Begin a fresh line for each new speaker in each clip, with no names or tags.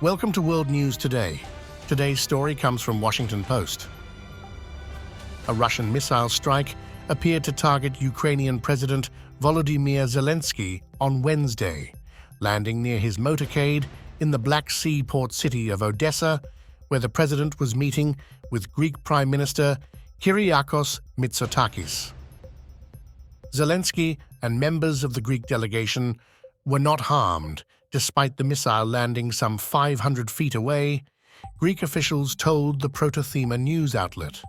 Welcome to World News Today. Today's story comes from Washington Post. A Russian missile strike appeared to target Ukrainian President Volodymyr Zelensky on Wednesday, landing near his motorcade in the Black Sea port city of Odessa, where the president was meeting with Greek Prime Minister Kyriakos Mitsotakis. Zelensky and members of the Greek delegation were not harmed, despite the missile landing some 500 feet away, Greek officials told the Protothema news outlet.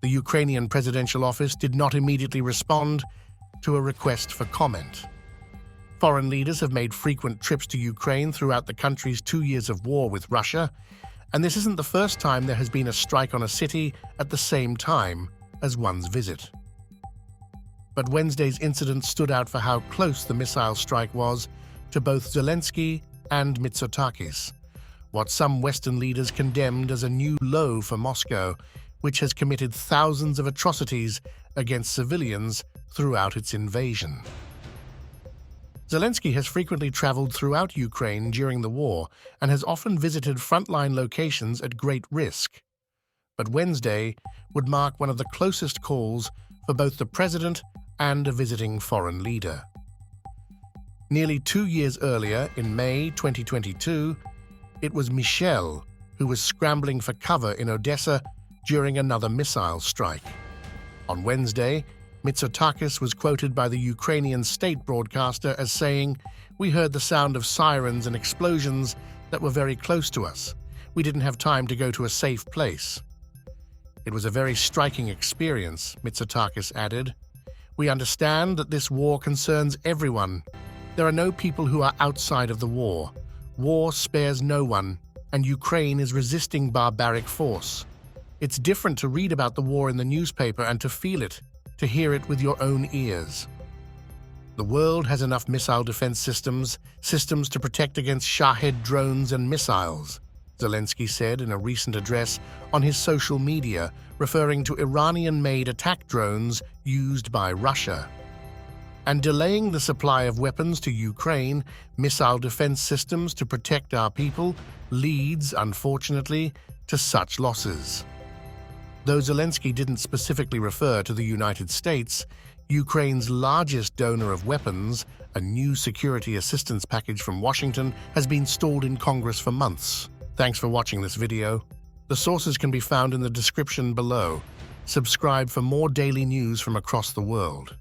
The Ukrainian presidential office did not immediately respond to a request for comment. Foreign leaders have made frequent trips to Ukraine throughout the country's 2 years of war with Russia, and this isn't the first time there has been a strike on a city at the same time as one's visit. But Wednesday's incident stood out for how close the missile strike was to both Zelensky and Mitsotakis, what some Western leaders condemned as a new low for Moscow, which has committed thousands of atrocities against civilians throughout its invasion. Zelensky has frequently traveled throughout Ukraine during the war and has often visited frontline locations at great risk. But Wednesday would mark one of the closest calls for both the president and a visiting foreign leader. Nearly 2 years earlier, in May 2022, it was Michel who was scrambling for cover in Odessa during another missile strike. On Wednesday, Mitsotakis was quoted by the Ukrainian state broadcaster as saying, "We heard the sound of sirens and explosions that were very close to us. We didn't have time to go to a safe place." It was a very striking experience, Mitsotakis added. "We understand that this war concerns everyone. There are no people who are outside of the war. War spares no one, and Ukraine is resisting barbaric force. It's different to read about the war in the newspaper and to feel it, to hear it with your own ears. The world has enough missile defense systems to protect against Shahed drones and missiles," Zelensky said in a recent address on his social media, referring to Iranian-made attack drones used by Russia. And delaying the supply of weapons to Ukraine, missile defense systems to protect our people, leads, unfortunately, to such losses. Though Zelensky didn't specifically refer to the United States, Ukraine's largest donor of weapons, a new security assistance package from Washington, has been stalled in Congress for months. Thanks for watching this video. The sources can be found in the description below. Subscribe for more daily news from across the world.